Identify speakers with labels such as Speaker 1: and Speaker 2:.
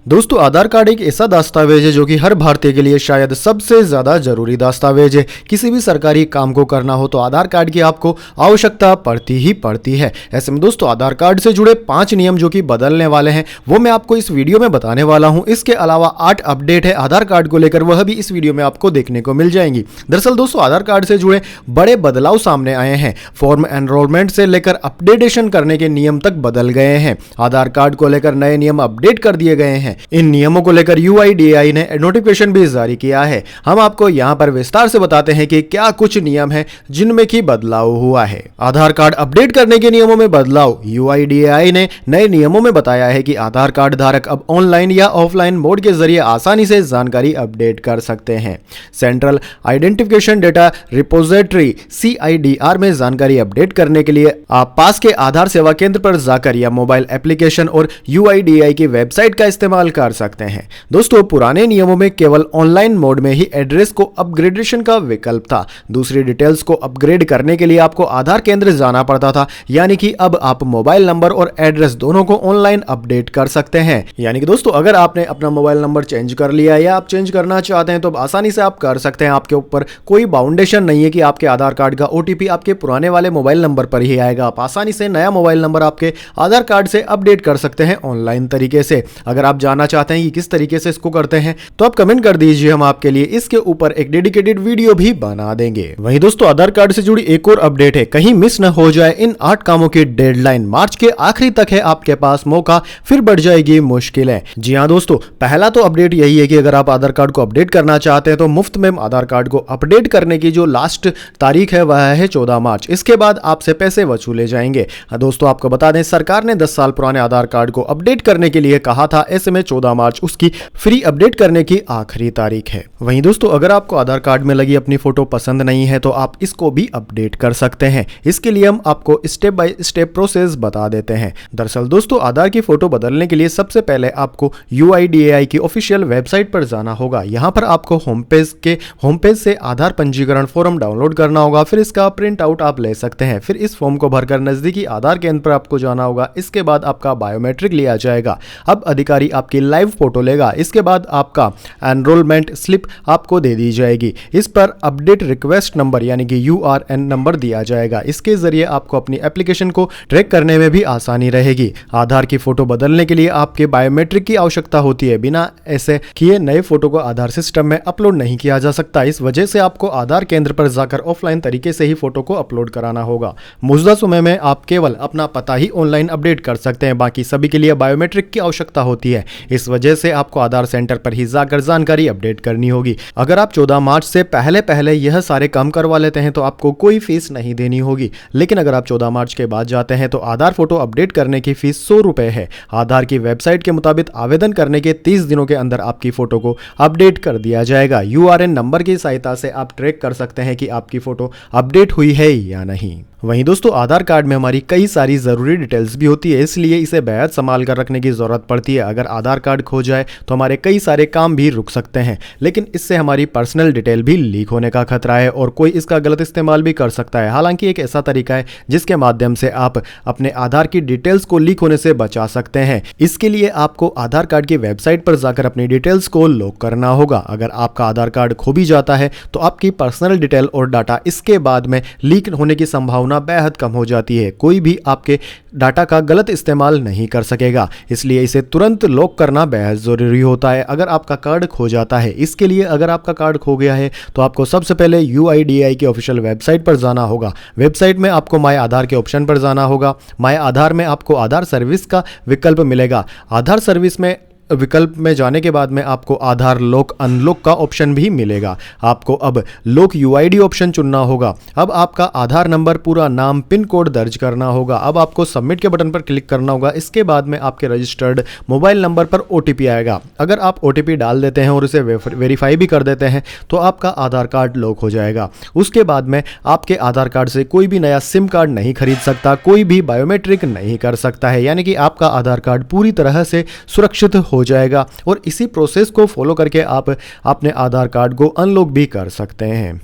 Speaker 1: दोस्तों आधार कार्ड एक ऐसा दस्तावेज है जो कि हर भारतीय के लिए शायद सबसे ज्यादा जरूरी दस्तावेज है। किसी भी सरकारी काम को करना हो तो आधार कार्ड की आपको आवश्यकता पड़ती ही पड़ती है। ऐसे में दोस्तों आधार कार्ड से जुड़े 5 नियम जो कि बदलने वाले हैं वो मैं आपको इस वीडियो में बताने वाला हूं। इसके अलावा 8 अपडेट है आधार कार्ड को लेकर, वह भी इस वीडियो में आपको देखने को मिल जाएंगी। दरअसल दोस्तों आधार कार्ड से जुड़े बड़े बदलाव सामने आए हैं। फॉर्म एनरोलमेंट से लेकर अपडेटेशन करने के नियम तक बदल गए हैं। आधार कार्ड को लेकर नए नियम अपडेट कर दिए गए हैं। इन नियमों को लेकर UIDAI ने नोटिफिकेशन भी जारी किया है। हम आपको यहां पर विस्तार से बताते हैं कि क्या कुछ नियम हैं जिनमें की बदलाव हुआ है। आधार कार्ड अपडेट करने के नियमों में बदलाव। UIDAI ने नए नियमों में बताया है कि आधार कार्ड धारक अब ऑनलाइन या ऑफलाइन मोड के जरिए आसानी से जानकारी अपडेट कर सकते हैं। Central identification data repository CIDR में जानकारी अपडेट करने के लिए आप पास के आधार सेवा केंद्र पर जाकर या मोबाइल एप्लीकेशन और UIDAI की वेबसाइट का इस्तेमाल कर सकते हैं। दोस्तों पुराने नियमों में केवल ऑनलाइन मोड में ही एड्रेस को अपग्रेडेशन का विकल्प था। दूसरी डिटेल्स को अपग्रेड करने के लिए आपको आधार केंद्र जाना पड़ता था, यानी कि अब आप मोबाइल नंबर और एड्रेस दोनों को ऑनलाइन अपडेट कर सकते हैं। यानी कि दोस्तों अगर आपने अपना मोबाइल नंबर चेंज कर लिया या आप चेंज करना चाहते हैं तो आसानी से आप कर सकते हैं। आपके ऊपर कोई बाउंडेशन नहीं है कि आपके आधार कार्ड का OTP आपके पुराने वाले मोबाइल नंबर पर ही आएगा। आप आसानी से नया मोबाइल नंबर आपके आधार कार्ड से अपडेट कर सकते हैं ऑनलाइन तरीके से। अगर आप जानना चाहते हैं कि किस तरीके से इसको करते हैं तो आप कमेंट कर दीजिए, हम आपके लिए इसके ऊपर एक डेडिकेटेड वीडियो भी बना देंगे। वहीं दोस्तों आधार कार्ड से जुड़ी एक और अपडेट है, कहीं मिस न हो जाए इन 8 कामों की डेडलाइन। मार्च के आखिरी तक है आपके पास मौका, फिर बढ़ जाएगी मुश्किलें। जी हां दोस्तों, पहला तो अपडेट यही है कि अगर आप आधार कार्ड को अपडेट करना चाहते हैं तो मुफ्त में आधार कार्ड को अपडेट करने की जो लास्ट तारीख है वह है 14 मार्च। इसके बाद आपसे पैसे वसूले जाएंगे। दोस्तों आपको बता दें सरकार ने 10 साल पुराने आधार कार्ड को अपडेट करने के लिए कहा था। ऐसे में 14 मार्च उसकी फ्री अपडेट करने की आखिरी तारीख है। वहीं दोस्तों अगर आपको आधार कार्ड में लगी अपनी फोटो पसंद नहीं है तो आप इसको भी अपडेट कर सकते हैं। इसके लिए हम आपको स्टेप बाय स्टेप प्रोसेस बता देते हैं। दरअसल दोस्तों आधार की फोटो बदलने के लिए सबसे पहले आपको UIDAI की ऑफिशियल वेबसाइट पर जाना होगा। यहां पर आपको होम पेज से आधार पंजीकरण फॉर्म डाउनलोड करना होगा। फिर इसका प्रिंट आउट आप ले सकते हैं। फिर इस फॉर्म को भरकर नजदीकी आधार केंद्र पर आपको जाना होगा। इसके बाद आपका बायोमेट्रिक लिया जाएगा। अब अधिकारी आपकी लाइव फोटो लेगा। इसके बाद आपका एनरोलमेंट स्लिप आपको दे दी जाएगी। इस पर अपडेट रिक्वेस्ट नंबर यानी कि URN नंबर दिया जाएगा। इसके जरिए आपको अपनी एप्लीकेशन को ट्रैक करने में भी आसानी रहेगी। आधार की फोटो बदलने के लिए आपके बायोमेट्रिक की आवश्यकता होती है। बिना ऐसे किए नए फोटो को आधार सिस्टम में अपलोड नहीं किया जा सकता। इस वजह से आपको आधार केंद्र पर जाकर ऑफलाइन तरीके से ही फोटो को अपलोड कराना होगा। मौजूदा समय में आप केवल अपना पता ही ऑनलाइन अपडेट कर सकते हैं, बाकी सभी के लिए बायोमेट्रिक की आवश्यकता होती है। इस वजह से आपको आधार सेंटर पर ही जाकर जानकारी अपडेट करनी होगी। अगर आप 14 मार्च से पहले यह सारे काम करवा लेते हैं तो आपको कोई फीस नहीं देनी होगी। लेकिन अगर आप 14 मार्च के बाद जाते हैं तो आधार फोटो अपडेट करने की फीस 100 रुपए है। आधार की वेबसाइट के मुताबिक आवेदन करने के 30 दिनों के अंदर आपकी फोटो को अपडेट कर दिया जाएगा। URN नंबर की सहायता से आप ट्रैक कर सकते हैं कि आपकी फोटो अपडेट हुई है या नहीं। वहीं दोस्तों आधार कार्ड में हमारी कई सारी ज़रूरी डिटेल्स भी होती है, इसलिए इसे बेहद संभाल कर रखने की ज़रूरत पड़ती है। अगर आधार कार्ड खो जाए तो हमारे कई सारे काम भी रुक सकते हैं, लेकिन इससे हमारी पर्सनल डिटेल भी लीक होने का खतरा है और कोई इसका गलत इस्तेमाल भी कर सकता है। हालांकि एक ऐसा तरीका है जिसके माध्यम से आप अपने आधार की डिटेल्स को लीक होने से बचा सकते हैं। इसके लिए आपको आधार कार्ड की वेबसाइट पर जाकर अपनी डिटेल्स को लॉक करना होगा। अगर आपका आधार कार्ड खो भी जाता है तो आपकी पर्सनल डिटेल और डाटा इसके बाद में लीक होने की संभावना बेहद कम हो जाती है। कोई भी आपके डाटा का गलत इस्तेमाल नहीं कर सकेगा, इसलिए इसे तुरंत लॉक करना बेहद जरूरी होता है अगर आपका कार्ड खो जाता है। इसके लिए अगर आपका कार्ड खो गया है तो आपको सबसे पहले UIDAI की ऑफिशियल वेबसाइट पर जाना होगा। वेबसाइट में आपको माय आधार के ऑप्शन पर जाना होगा। माय आधार में आपको आधार सर्विस का विकल्प मिलेगा। आधार सर्विस में विकल्प में जाने के बाद में आपको आधार लॉक अनलॉक का ऑप्शन भी मिलेगा। आपको अब लॉक UID ऑप्शन चुनना होगा। अब आपका आधार नंबर, पूरा नाम, पिन कोड दर्ज करना होगा। अब आपको सबमिट के बटन पर क्लिक करना होगा। इसके बाद में आपके रजिस्टर्ड मोबाइल नंबर पर OTP आएगा। अगर आप OTP डाल देते हैं और इसे वेरीफाई भी कर देते हैं तो आपका आधार कार्ड लॉक हो जाएगा। उसके बाद में आपके आधार कार्ड से कोई भी नया सिम कार्ड नहीं खरीद सकता, कोई भी बायोमेट्रिक नहीं कर सकता है, यानी कि आपका आधार कार्ड पूरी तरह से सुरक्षित हो जाएगा। और इसी प्रोसेस को फॉलो करके आप अपने आधार कार्ड को अनलॉक भी कर सकते हैं।